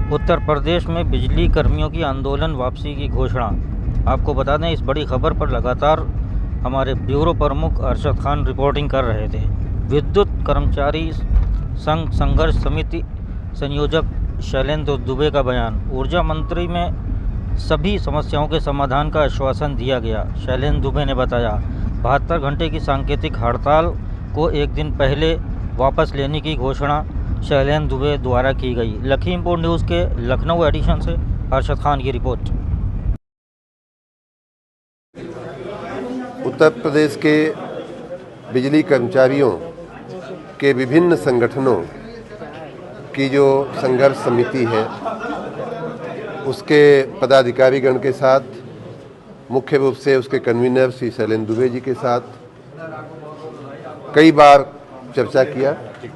उत्तर प्रदेश में बिजली कर्मियों की आंदोलन वापसी की घोषणा। आपको बता दें, इस बड़ी खबर पर लगातार हमारे ब्यूरो प्रमुख अरशद खान रिपोर्टिंग कर रहे थे। विद्युत कर्मचारी संघ संघर्ष समिति संयोजक शैलेंद्र दुबे का बयान। ऊर्जा मंत्री में सभी समस्याओं के समाधान का आश्वासन दिया गया। शैलेंद्र दुबे ने बताया, 72 घंटे की सांकेतिक हड़ताल को एक दिन पहले वापस लेने की घोषणा शैलेंद्र दुबे द्वारा की गई। लखीमपुर न्यूज़ के लखनऊ एडिशन से अरशद खान की रिपोर्ट। उत्तर प्रदेश के बिजली कर्मचारियों के विभिन्न संगठनों की जो संघर्ष समिति है, उसके पदाधिकारीगण के साथ, मुख्य रूप से उसके कन्वीनर श्री शैलेंद्र दुबे जी के साथ कई बार चर्चा किया।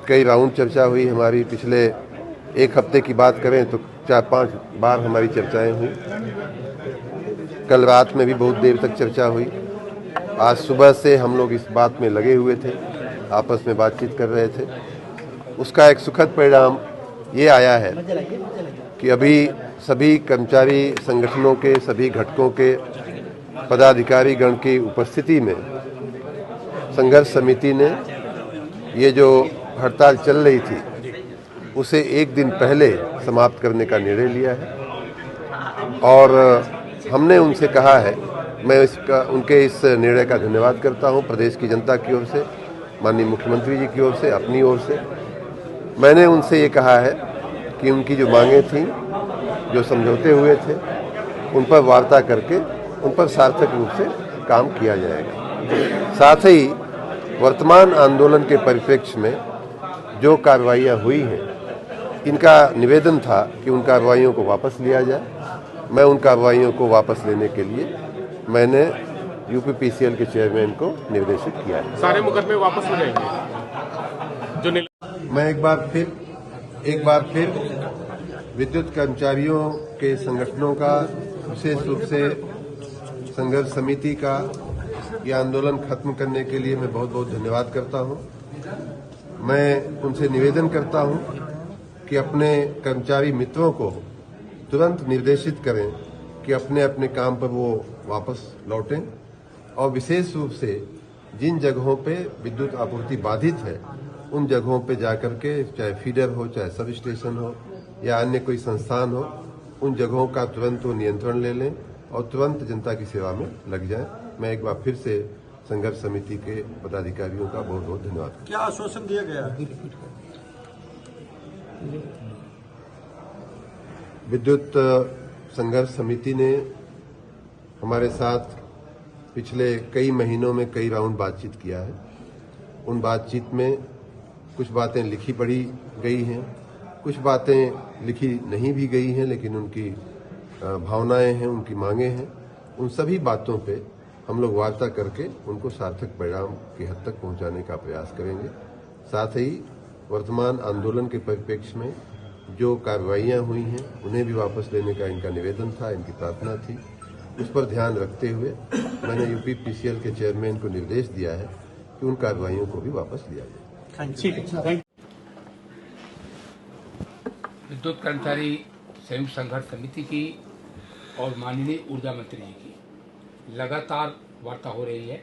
कई राउंड चर्चा हुई हमारी। पिछले एक हफ्ते की बात करें तो 4-5 बार हमारी चर्चाएं हुई। कल रात में भी बहुत देर तक चर्चा हुई। आज सुबह से हम लोग इस बात में लगे हुए थे, आपस में बातचीत कर रहे थे। उसका एक सुखद परिणाम ये आया है कि अभी सभी कर्मचारी संगठनों के सभी घटकों के पदाधिकारीगण की उपस्थिति में संघर्ष समिति ने ये जो हड़ताल चल रही थी उसे एक दिन पहले समाप्त करने का निर्णय लिया है। और हमने उनसे कहा है, मैं उनके इस निर्णय का धन्यवाद करता हूं प्रदेश की जनता की ओर से, माननीय मुख्यमंत्री जी की ओर से, अपनी ओर से। मैंने उनसे ये कहा है कि उनकी जो मांगें थीं, जो समझौते हुए थे, उन पर वार्ता करके उन पर सार्थक रूप से काम किया जाएगा। साथ ही वर्तमान आंदोलन के परिप्रेक्ष्य में जो कार्रवाइयाँ हुई हैं, इनका निवेदन था कि उन कार्रवाइयों को वापस लिया जाए। मैं उन कार्रवाइयों को वापस लेने के लिए मैंने यूपीपीसीएल के चेयरमैन को निर्देशित किया है। सारे मुकदमे वापस हो जाएंगे जो मैं एक बार फिर विद्युत कर्मचारियों के संगठनों का, विशेष रूप से संघर्ष समिति का, ये आंदोलन खत्म करने के लिए मैं बहुत बहुत धन्यवाद करता हूं। मैं उनसे निवेदन करता हूं कि अपने कर्मचारी मित्रों को तुरंत निर्देशित करें कि अपने अपने काम पर वो वापस लौटें, और विशेष रूप से जिन जगहों पे विद्युत आपूर्ति बाधित है उन जगहों पे जाकर के, चाहे फीडर हो, चाहे सब स्टेशन हो या अन्य कोई संस्थान हो, उन जगहों का तुरंत वो नियंत्रण ले लें और तुरंत जनता की सेवा में लग जाएं। मैं एक बार फिर से संघर्ष समिति के पदाधिकारियों का बहुत बहुत धन्यवाद करता हूं। क्या आश्वासन दिया गया? विद्युत संघर्ष समिति ने हमारे साथ पिछले कई महीनों में कई राउंड बातचीत किया है। उन बातचीत में कुछ बातें लिखी पढ़ी गई हैं, कुछ बातें लिखी नहीं भी गई हैं, लेकिन उनकी भावनाएं हैं, उनकी मांगे हैं। उन सभी बातों पे हम लोग वार्ता करके उनको सार्थक परिणाम की हद तक पहुंचाने का प्रयास करेंगे। साथ ही वर्तमान आंदोलन के परिप्रेक्ष्य में जो कार्रवाइयां हुई हैं उन्हें भी वापस लेने का इनका निवेदन था, इनकी प्रार्थना थी। उस पर ध्यान रखते हुए मैंने यूपीपीसीएल के चेयरमैन को निर्देश दिया है कि उन कार्रवाइयों को भी वापस लिया जाए। विद्युत कर्मचारी संयुक्त संघर्ष समिति की और माननीय ऊर्जा मंत्री जी की लगातार वार्ता हो रही है।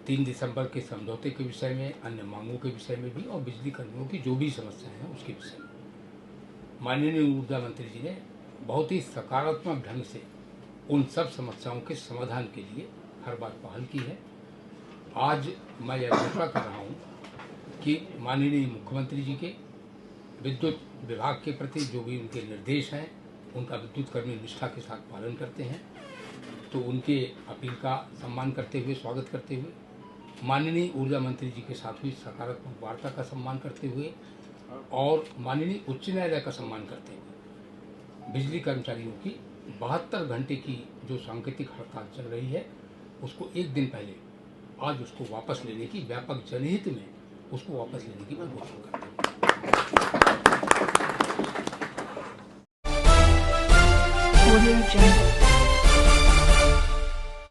3 दिसंबर के समझौते के विषय में, अन्य मांगों के विषय में भी, और बिजली कर्मियों की जो भी समस्याएं हैं उसके विषय में माननीय ऊर्जा मंत्री जी ने बहुत ही सकारात्मक ढंग से उन सब समस्याओं के समाधान के लिए हर बार पहल की है। आज मैं यह घोषणा कर रहा हूँ कि माननीय मुख्यमंत्री जी के विद्युत विभाग के प्रति जो भी उनके निर्देश हैं, उनका विद्युत कर्मी निष्ठा के साथ पालन करते हैं, तो उनके अपील का सम्मान करते हुए, स्वागत करते हुए, माननीय ऊर्जा मंत्री जी के साथ हुई सकारात्मक वार्ता का सम्मान करते हुए और माननीय उच्च न्यायालय का सम्मान करते हुए बिजली कर्मचारियों की 72 घंटे की जो सांकेतिक हड़ताल चल रही है उसको एक दिन पहले आज उसको वापस लेने की, व्यापक जनहित में उसको वापस लेने की मैं घोषणा करता हूँ।